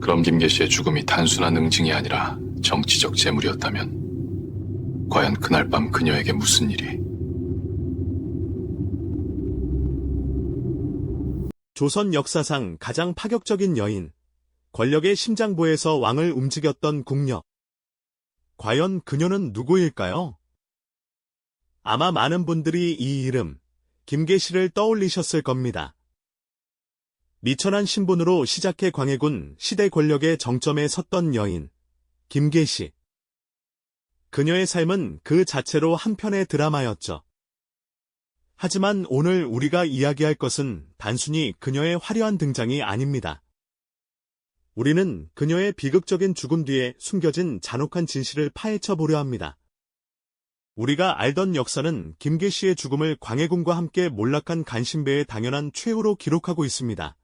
그럼 김계시의 죽음이 단순한 응징이 아니라 정치적 재물이었다면 과연 그날 밤 그녀에게 무슨 일이? 조선 역사상 가장 파격적인 여인, 권력의 심장부에서 왕을 움직였던 궁녀. 과연 그녀는 누구일까요? 아마 많은 분들이 이 이름, 김계시를 떠올리셨을 겁니다. 미천한 신분으로 시작해 광해군 시대 권력의 정점에 섰던 여인, 김계시. 그녀의 삶은 그 자체로 한 편의 드라마였죠. 하지만 오늘 우리가 이야기할 것은 단순히 그녀의 화려한 등장이 아닙니다. 우리는 그녀의 비극적인 죽음 뒤에 숨겨진 잔혹한 진실을 파헤쳐 보려 합니다. 우리가 알던 역사는 김계시의 죽음을 광해군과 함께 몰락한 간신배의 당연한 최후로 기록하고 있습니다.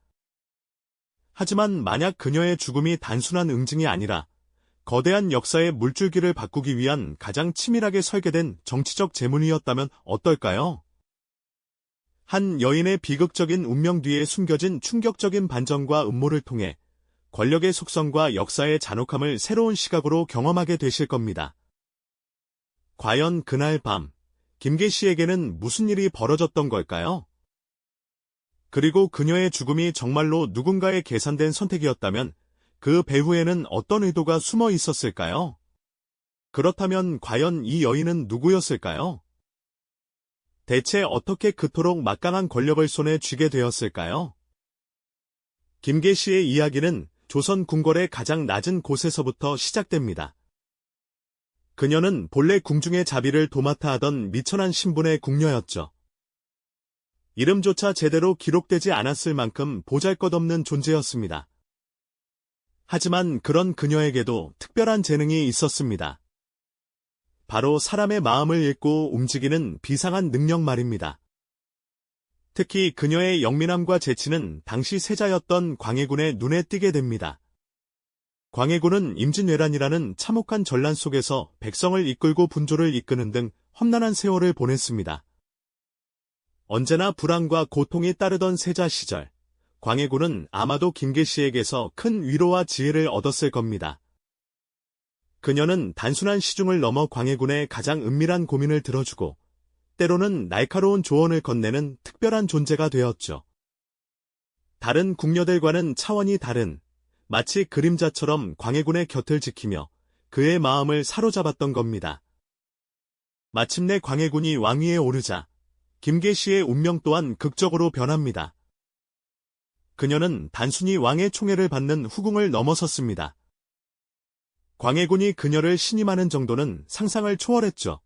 하지만 만약 그녀의 죽음이 단순한 응징이 아니라 거대한 역사의 물줄기를 바꾸기 위한 가장 치밀하게 설계된 정치적 재문이었다면 어떨까요? 한 여인의 비극적인 운명 뒤에 숨겨진 충격적인 반전과 음모를 통해 권력의 속성과 역사의 잔혹함을 새로운 시각으로 경험하게 되실 겁니다. 과연 그날 밤, 김계시에게는 무슨 일이 벌어졌던 걸까요? 그리고 그녀의 죽음이 정말로 누군가의 계산된 선택이었다면 그 배후에는 어떤 의도가 숨어 있었을까요? 그렇다면 과연 이 여인은 누구였을까요? 대체 어떻게 그토록 막강한 권력을 손에 쥐게 되었을까요? 김계시의 이야기는 조선 궁궐의 가장 낮은 곳에서부터 시작됩니다. 그녀는 본래 궁중의 자비를 도맡아 하던 미천한 신분의 궁녀였죠. 이름조차 제대로 기록되지 않았을 만큼 보잘것없는 존재였습니다. 하지만 그런 그녀에게도 특별한 재능이 있었습니다. 바로 사람의 마음을 읽고 움직이는 비상한 능력 말입니다. 특히 그녀의 영민함과 재치는 당시 세자였던 광해군의 눈에 띄게 됩니다. 광해군은 임진왜란이라는 참혹한 전란 속에서 백성을 이끌고 분조를 이끄는 등 험난한 세월을 보냈습니다. 언제나 불안과 고통이 따르던 세자 시절, 광해군은 아마도 김계시에게서 큰 위로와 지혜를 얻었을 겁니다. 그녀는 단순한 시중을 넘어 광해군의 가장 은밀한 고민을 들어주고 때로는 날카로운 조언을 건네는 특별한 존재가 되었죠. 다른 궁녀들과는 차원이 다른 마치 그림자처럼 광해군의 곁을 지키며 그의 마음을 사로잡았던 겁니다. 마침내 광해군이 왕위에 오르자 김계시의 운명 또한 극적으로 변합니다. 그녀는 단순히 왕의 총애를 받는 후궁을 넘어섰습니다. 광해군이 그녀를 신임하는 정도는 상상을 초월했죠.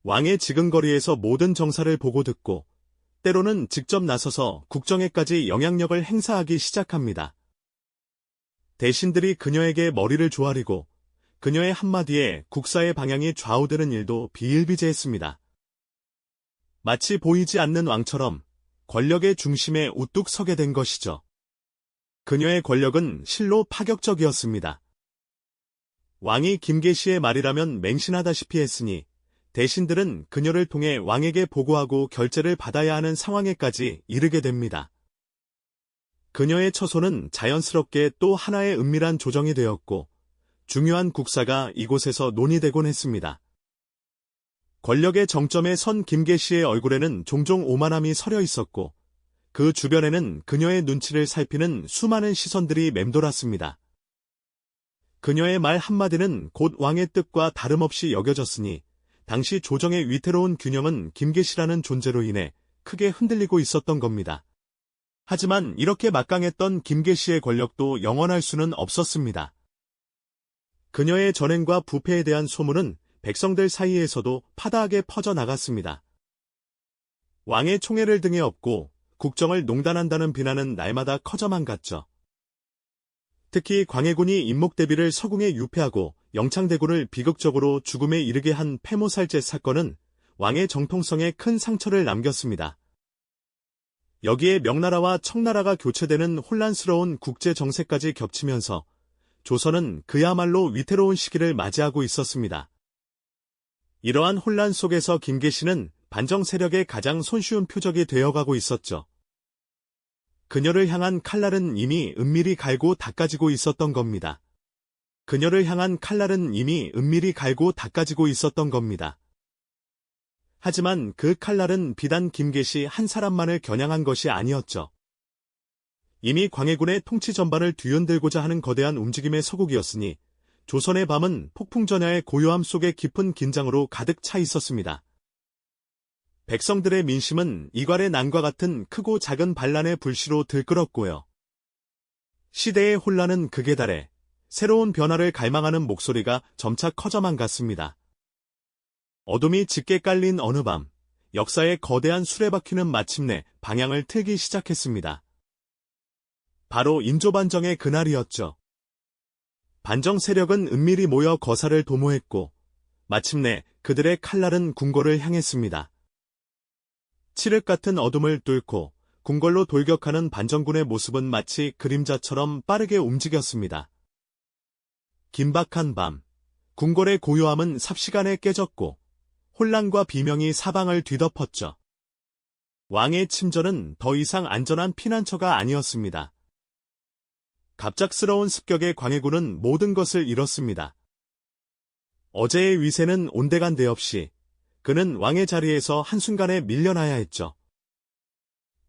왕의 지근거리에서 모든 정사를 보고 듣고 때로는 직접 나서서 국정에까지 영향력을 행사하기 시작합니다. 대신들이 그녀에게 머리를 조아리고 그녀의 한마디에 국사의 방향이 좌우되는 일도 비일비재했습니다. 마치 보이지 않는 왕처럼 권력의 중심에 우뚝 서게 된 것이죠. 그녀의 권력은 실로 파격적이었습니다. 왕이 김계시의 말이라면 맹신하다시피 했으니 대신들은 그녀를 통해 왕에게 보고하고 결제를 받아야 하는 상황에까지 이르게 됩니다. 그녀의 처소는 자연스럽게 또 하나의 은밀한 조정이 되었고 중요한 국사가 이곳에서 논의되곤 했습니다. 권력의 정점에 선 김계시의 얼굴에는 종종 오만함이 서려 있었고 그 주변에는 그녀의 눈치를 살피는 수많은 시선들이 맴돌았습니다. 그녀의 말 한마디는 곧 왕의 뜻과 다름없이 여겨졌으니 당시 조정의 위태로운 균형은 김계시라는 존재로 인해 크게 흔들리고 있었던 겁니다. 하지만 이렇게 막강했던 김계시의 권력도 영원할 수는 없었습니다. 그녀의 전행과 부패에 대한 소문은 백성들 사이에서도 파다하게 퍼져나갔습니다. 왕의 총애를 등에 업고 국정을 농단한다는 비난은 날마다 커져만 갔죠. 특히 광해군이 임목대비를 서궁에 유폐하고 영창대군을 비극적으로 죽음에 이르게 한 폐모살제 사건은 왕의 정통성에 큰 상처를 남겼습니다. 여기에 명나라와 청나라가 교체되는 혼란스러운 국제정세까지 겹치면서 조선은 그야말로 위태로운 시기를 맞이하고 있었습니다. 이러한 혼란 속에서 김계시는 반정 세력의 가장 손쉬운 표적이 되어가고 있었죠. 그녀를 향한 칼날은 이미 은밀히 갈고 닦아지고 있었던 겁니다. 그녀를 향한 칼날은 이미 은밀히 갈고 닦아지고 있었던 겁니다. 하지만 그 칼날은 비단 김계시 한 사람만을 겨냥한 것이 아니었죠. 이미 광해군의 통치 전반을 뒤흔들고자 하는 거대한 움직임의 서곡이었으니 조선의 밤은 폭풍전야의 고요함 속에 깊은 긴장으로 가득 차 있었습니다. 백성들의 민심은 이괄의 난과 같은 크고 작은 반란의 불씨로 들끓었고요. 시대의 혼란은 극에 달해 새로운 변화를 갈망하는 목소리가 점차 커져만 갔습니다. 어둠이 짙게 깔린 어느 밤, 역사의 거대한 수레바퀴는 마침내 방향을 틀기 시작했습니다. 바로 인조반정의 그날이었죠. 반정 세력은 은밀히 모여 거사를 도모했고 마침내 그들의 칼날은 궁궐을 향했습니다. 칠흑 같은 어둠을 뚫고 궁궐로 돌격하는 반정군의 모습은 마치 그림자처럼 빠르게 움직였습니다. 긴박한 밤, 궁궐의 고요함은 삽시간에 깨졌고 혼란과 비명이 사방을 뒤덮었죠. 왕의 침전은 더 이상 안전한 피난처가 아니었습니다. 갑작스러운 습격에 광해군은 모든 것을 잃었습니다. 어제의 위세는 온데간데 없이 그는 왕의 자리에서 한순간에 밀려나야 했죠.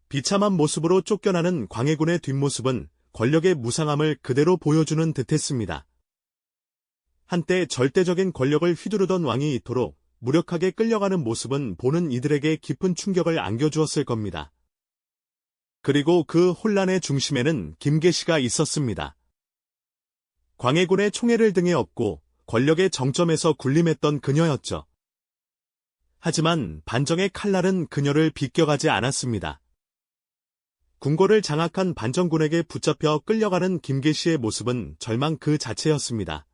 비참한 모습으로 쫓겨나는 광해군의 뒷모습은 권력의 무상함을 그대로 보여주는 듯했습니다. 한때 절대적인 권력을 휘두르던 왕이 이토록 무력하게 끌려가는 모습은 보는 이들에게 깊은 충격을 안겨주었을 겁니다. 그리고 그 혼란의 중심에는 김계시가 있었습니다. 광해군의 총애를 등에 업고 권력의 정점에서 군림했던 그녀였죠. 하지만 반정의 칼날은 그녀를 비껴가지 않았습니다. 궁궐을 장악한 반정군에게 붙잡혀 끌려가는 김계시의 모습은 절망 그 자체였습니다.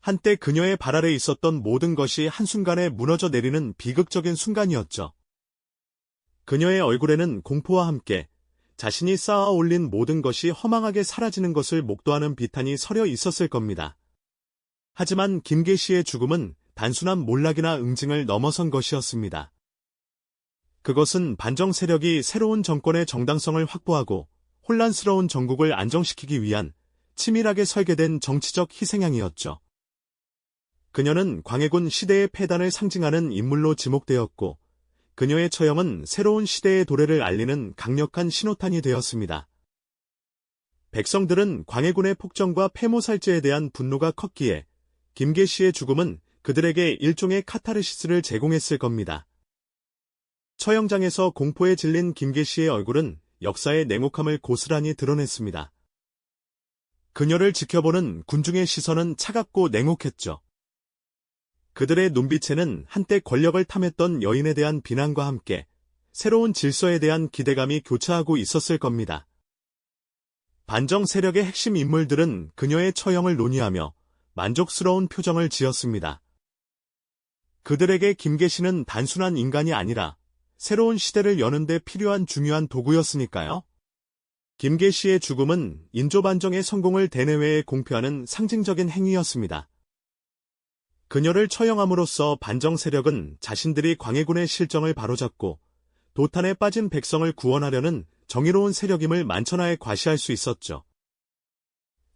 한때 그녀의 발 아래 있었던 모든 것이 한순간에 무너져 내리는 비극적인 순간이었죠. 그녀의 얼굴에는 공포와 함께 자신이 쌓아 올린 모든 것이 허망하게 사라지는 것을 목도하는 비탄이 서려 있었을 겁니다. 하지만 김계시의 죽음은 단순한 몰락이나 응징을 넘어선 것이었습니다. 그것은 반정 세력이 새로운 정권의 정당성을 확보하고 혼란스러운 전국을 안정시키기 위한 치밀하게 설계된 정치적 희생양이었죠. 그녀는 광해군 시대의 패단을 상징하는 인물로 지목되었고 그녀의 처형은 새로운 시대의 도래를 알리는 강력한 신호탄이 되었습니다. 백성들은 광해군의 폭정과 폐모살제에 대한 분노가 컸기에 김계시의 죽음은 그들에게 일종의 카타르시스를 제공했을 겁니다. 처형장에서 공포에 질린 김계시의 얼굴은 역사의 냉혹함을 고스란히 드러냈습니다. 그녀를 지켜보는 군중의 시선은 차갑고 냉혹했죠. 그들의 눈빛에는 한때 권력을 탐했던 여인에 대한 비난과 함께 새로운 질서에 대한 기대감이 교차하고 있었을 겁니다. 반정 세력의 핵심 인물들은 그녀의 처형을 논의하며 만족스러운 표정을 지었습니다. 그들에게 김계시는 단순한 인간이 아니라 새로운 시대를 여는 데 필요한 중요한 도구였으니까요. 김계시의 죽음은 인조반정의 성공을 대내외에 공표하는 상징적인 행위였습니다. 그녀를 처형함으로써 반정 세력은 자신들이 광해군의 실정을 바로잡고 도탄에 빠진 백성을 구원하려는 정의로운 세력임을 만천하에 과시할 수 있었죠.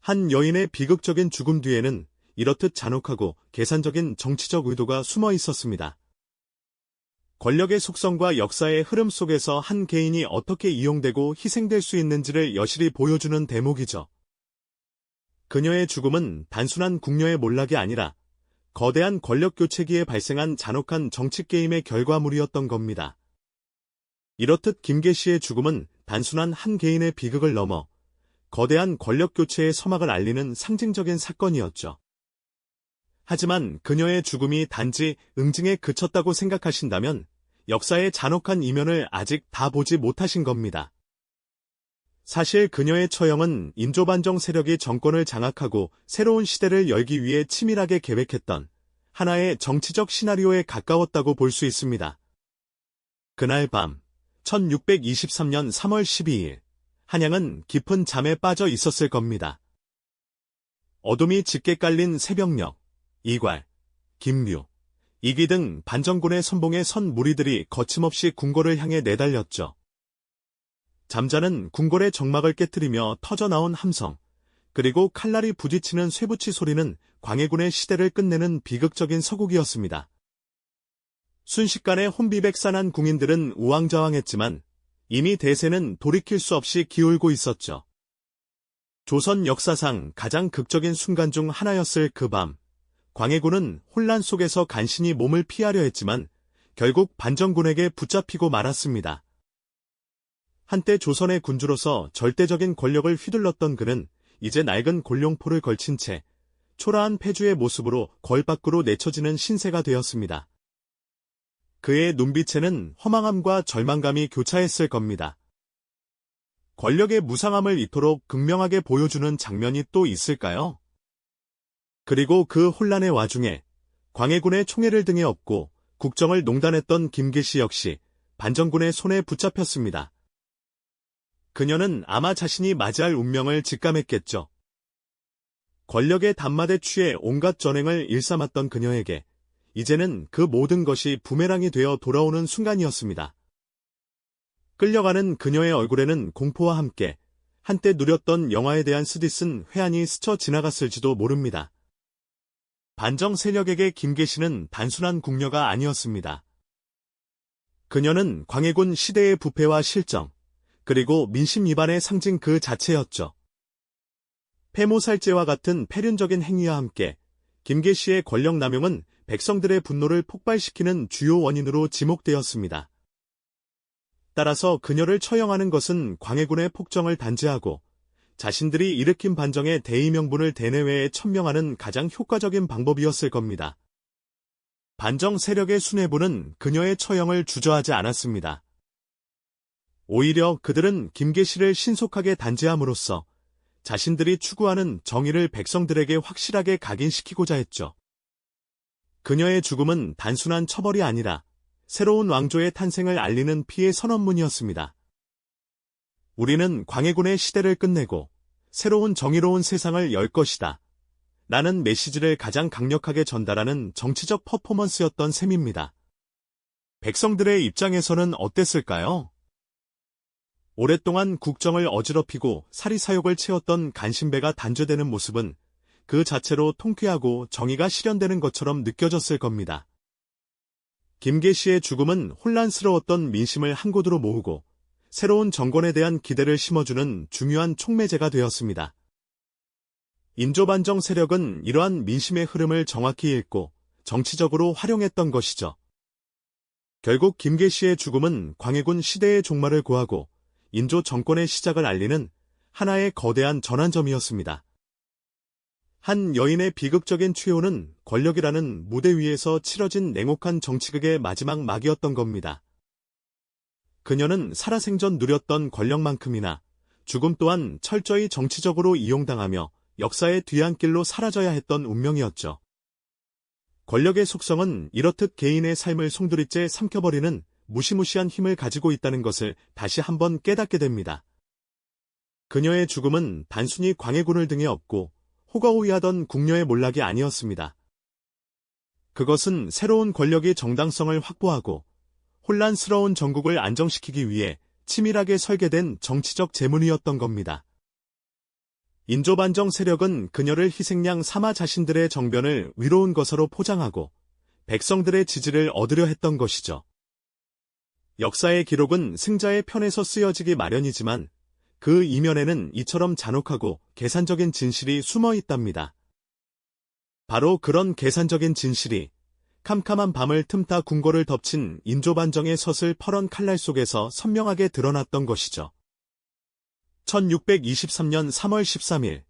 한 여인의 비극적인 죽음 뒤에는 이렇듯 잔혹하고 계산적인 정치적 의도가 숨어 있었습니다. 권력의 속성과 역사의 흐름 속에서 한 개인이 어떻게 이용되고 희생될 수 있는지를 여실히 보여주는 대목이죠. 그녀의 죽음은 단순한 궁녀의 몰락이 아니라 거대한 권력 교체기에 발생한 잔혹한 정치 게임의 결과물이었던 겁니다. 이렇듯 김계시의 죽음은 단순한 한 개인의 비극을 넘어 거대한 권력 교체의 서막을 알리는 상징적인 사건이었죠. 하지만 그녀의 죽음이 단지 응징에 그쳤다고 생각하신다면 역사의 잔혹한 이면을 아직 다 보지 못하신 겁니다. 사실 그녀의 처형은 인조반정 세력이 정권을 장악하고 새로운 시대를 열기 위해 치밀하게 계획했던 하나의 정치적 시나리오에 가까웠다고 볼 수 있습니다. 그날 밤, 1623년 3월 12일, 한양은 깊은 잠에 빠져 있었을 겁니다. 어둠이 짙게 깔린 새벽녘, 이괄, 김묘, 이기 등 반정군의 선봉에 선 무리들이 거침없이 궁궐을 향해 내달렸죠. 잠자는 궁궐의 정막을 깨뜨리며 터져나온 함성, 그리고 칼날이 부딪히는 쇠붙이 소리는 광해군의 시대를 끝내는 비극적인 서국이었습니다. 순식간에 혼비백산한 궁인들은 우왕좌왕했지만 이미 대세는 돌이킬 수 없이 기울고 있었죠. 조선 역사상 가장 극적인 순간 중 하나였을 그 밤, 광해군은 혼란 속에서 간신히 몸을 피하려 했지만 결국 반정군에게 붙잡히고 말았습니다. 한때 조선의 군주로서 절대적인 권력을 휘둘렀던 그는 이제 낡은 골룡포를 걸친 채 초라한 패주의 모습으로 거울 밖으로 내쳐지는 신세가 되었습니다. 그의 눈빛에는 허망함과 절망감이 교차했을 겁니다. 권력의 무상함을 이토록 극명하게 보여주는 장면이 또 있을까요? 그리고 그 혼란의 와중에 광해군의 총애를 등에 업고 국정을 농단했던 김계시 역시 반정군의 손에 붙잡혔습니다. 그녀는 아마 자신이 맞이할 운명을 직감했겠죠. 권력의 단맛에 취해 온갖 전횡을 일삼았던 그녀에게 이제는 그 모든 것이 부메랑이 되어 돌아오는 순간이었습니다. 끌려가는 그녀의 얼굴에는 공포와 함께 한때 누렸던 영화에 대한 스디쓴 회한이 스쳐 지나갔을지도 모릅니다. 반정 세력에게 김계시는 단순한 궁녀가 아니었습니다. 그녀는 광해군 시대의 부패와 실정, 그리고 민심 위반의 상징 그 자체였죠. 폐모살제와 같은 폐륜적인 행위와 함께 김계시의 권력 남용은 백성들의 분노를 폭발시키는 주요 원인으로 지목되었습니다. 따라서 그녀를 처형하는 것은 광해군의 폭정을 단죄하고 자신들이 일으킨 반정의 대의명분을 대내외에 천명하는 가장 효과적인 방법이었을 겁니다. 반정 세력의 수뇌부는 그녀의 처형을 주저하지 않았습니다. 오히려 그들은 김계시를 신속하게 단죄함으로써 자신들이 추구하는 정의를 백성들에게 확실하게 각인시키고자 했죠. 그녀의 죽음은 단순한 처벌이 아니라 새로운 왕조의 탄생을 알리는 피의 선언문이었습니다. 우리는 광해군의 시대를 끝내고 새로운 정의로운 세상을 열 것이다. 라는 메시지를 가장 강력하게 전달하는 정치적 퍼포먼스였던 셈입니다. 백성들의 입장에서는 어땠을까요? 오랫동안 국정을 어지럽히고 사리사욕을 채웠던 간신배가 단죄되는 모습은 그 자체로 통쾌하고 정의가 실현되는 것처럼 느껴졌을 겁니다. 김계시의 죽음은 혼란스러웠던 민심을 한 곳으로 모으고 새로운 정권에 대한 기대를 심어주는 중요한 촉매제가 되었습니다. 인조반정 세력은 이러한 민심의 흐름을 정확히 읽고 정치적으로 활용했던 것이죠. 결국 김계시의 죽음은 광해군 시대의 종말을 고하고 인조 정권의 시작을 알리는 하나의 거대한 전환점이었습니다. 한 여인의 비극적인 최후는 권력이라는 무대 위에서 치러진 냉혹한 정치극의 마지막 막이었던 겁니다. 그녀는 살아생전 누렸던 권력만큼이나 죽음 또한 철저히 정치적으로 이용당하며 역사의 뒤안길로 사라져야 했던 운명이었죠. 권력의 속성은 이렇듯 개인의 삶을 송두리째 삼켜버리는 무시무시한 힘을 가지고 있다는 것을 다시 한번 깨닫게 됩니다. 그녀의 죽음은 단순히 광해군을 등에 업고 호가호위하던 궁녀의 몰락이 아니었습니다. 그것은 새로운 권력이 정당성을 확보하고 혼란스러운 전국을 안정시키기 위해 치밀하게 설계된 정치적 재문이었던 겁니다. 인조반정 세력은 그녀를 희생양 삼아 자신들의 정변을 위로운 것으로 포장하고 백성들의 지지를 얻으려 했던 것이죠. 역사의 기록은 승자의 편에서 쓰여지기 마련이지만 그 이면에는 이처럼 잔혹하고 계산적인 진실이 숨어 있답니다. 바로 그런 계산적인 진실이 캄캄한 밤을 틈타 궁궐을 덮친 인조반정의 서슬 퍼런 칼날 속에서 선명하게 드러났던 것이죠. 1623년 3월 13일,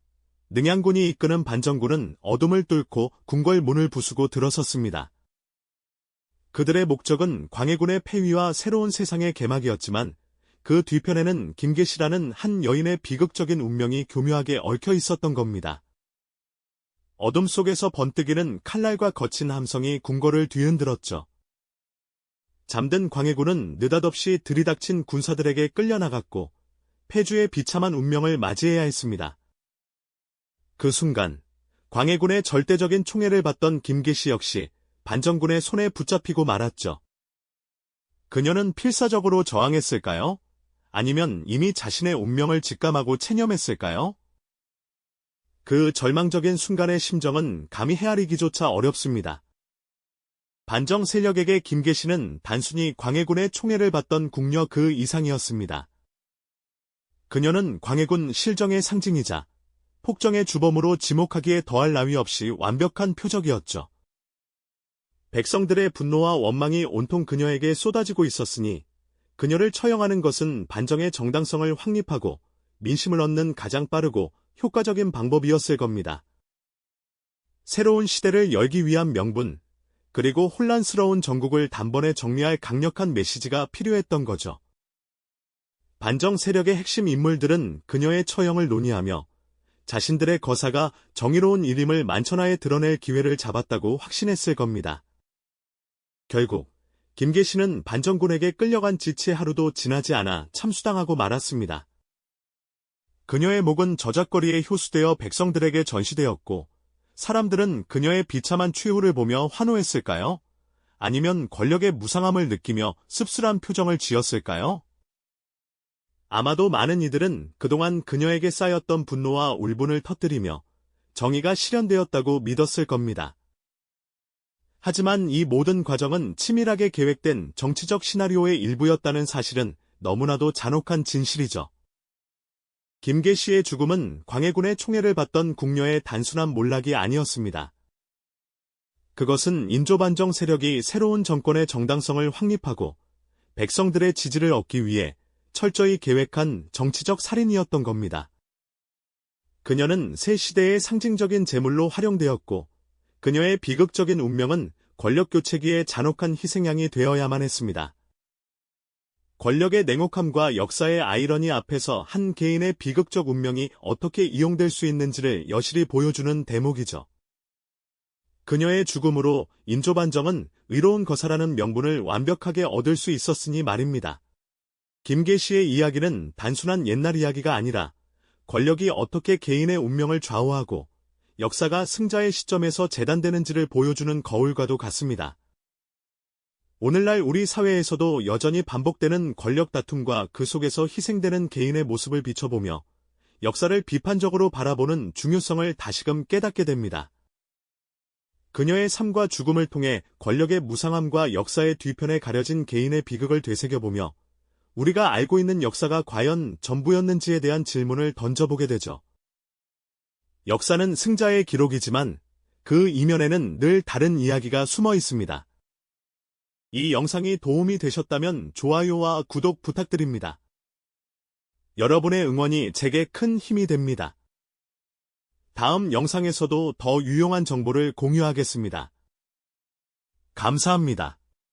능양군이 이끄는 반정군은 어둠을 뚫고 궁궐 문을 부수고 들어섰습니다. 그들의 목적은 광해군의 패위와 새로운 세상의 개막이었지만 그 뒤편에는 김계시라는 한 여인의 비극적인 운명이 교묘하게 얽혀 있었던 겁니다. 어둠 속에서 번뜩이는 칼날과 거친 함성이 궁궐을 뒤흔들었죠. 잠든 광해군은 느닷없이 들이닥친 군사들에게 끌려나갔고 패주의 비참한 운명을 맞이해야 했습니다. 그 순간 광해군의 절대적인 총애를 받던 김계시 역시 반정군의 손에 붙잡히고 말았죠. 그녀는 필사적으로 저항했을까요? 아니면 이미 자신의 운명을 직감하고 체념했을까요? 그 절망적인 순간의 심정은 감히 헤아리기조차 어렵습니다. 반정 세력에게 김계시는 단순히 광해군의 총애를 받던 궁녀 그 이상이었습니다. 그녀는 광해군 실정의 상징이자 폭정의 주범으로 지목하기에 더할 나위 없이 완벽한 표적이었죠. 백성들의 분노와 원망이 온통 그녀에게 쏟아지고 있었으니 그녀를 처형하는 것은 반정의 정당성을 확립하고 민심을 얻는 가장 빠르고 효과적인 방법이었을 겁니다. 새로운 시대를 열기 위한 명분, 그리고 혼란스러운 전국을 단번에 정리할 강력한 메시지가 필요했던 거죠. 반정 세력의 핵심 인물들은 그녀의 처형을 논의하며 자신들의 거사가 정의로운 일임을 만천하에 드러낼 기회를 잡았다고 확신했을 겁니다. 결국 김계시는 반정군에게 끌려간 지치 하루도 지나지 않아 참수당하고 말았습니다. 그녀의 목은 저작거리에 효수되어 백성들에게 전시되었고 사람들은 그녀의 비참한 최후를 보며 환호했을까요? 아니면 권력의 무상함을 느끼며 씁쓸한 표정을 지었을까요? 아마도 많은 이들은 그동안 그녀에게 쌓였던 분노와 울분을 터뜨리며 정의가 실현되었다고 믿었을 겁니다. 하지만 이 모든 과정은 치밀하게 계획된 정치적 시나리오의 일부였다는 사실은 너무나도 잔혹한 진실이죠. 김계시의 죽음은 광해군의 총애를 받던 궁녀의 단순한 몰락이 아니었습니다. 그것은 인조반정 세력이 새로운 정권의 정당성을 확립하고 백성들의 지지를 얻기 위해 철저히 계획한 정치적 살인이었던 겁니다. 그녀는 새 시대의 상징적인 제물로 활용되었고 그녀의 비극적인 운명은 권력교체기의 잔혹한 희생양이 되어야만 했습니다. 권력의 냉혹함과 역사의 아이러니 앞에서 한 개인의 비극적 운명이 어떻게 이용될 수 있는지를 여실히 보여주는 대목이죠. 그녀의 죽음으로 인조반정은 의로운 거사라는 명분을 완벽하게 얻을 수 있었으니 말입니다. 김계시의 이야기는 단순한 옛날 이야기가 아니라 권력이 어떻게 개인의 운명을 좌우하고 역사가 승자의 시점에서 재단되는지를 보여주는 거울과도 같습니다. 오늘날 우리 사회에서도 여전히 반복되는 권력 다툼과 그 속에서 희생되는 개인의 모습을 비춰보며 역사를 비판적으로 바라보는 중요성을 다시금 깨닫게 됩니다. 그녀의 삶과 죽음을 통해 권력의 무상함과 역사의 뒤편에 가려진 개인의 비극을 되새겨보며 우리가 알고 있는 역사가 과연 전부였는지에 대한 질문을 던져보게 되죠. 역사는 승자의 기록이지만 그 이면에는 늘 다른 이야기가 숨어 있습니다. 이 영상이 도움이 되셨다면 좋아요와 구독 부탁드립니다. 여러분의 응원이 제게 큰 힘이 됩니다. 다음 영상에서도 더 유용한 정보를 공유하겠습니다. 감사합니다.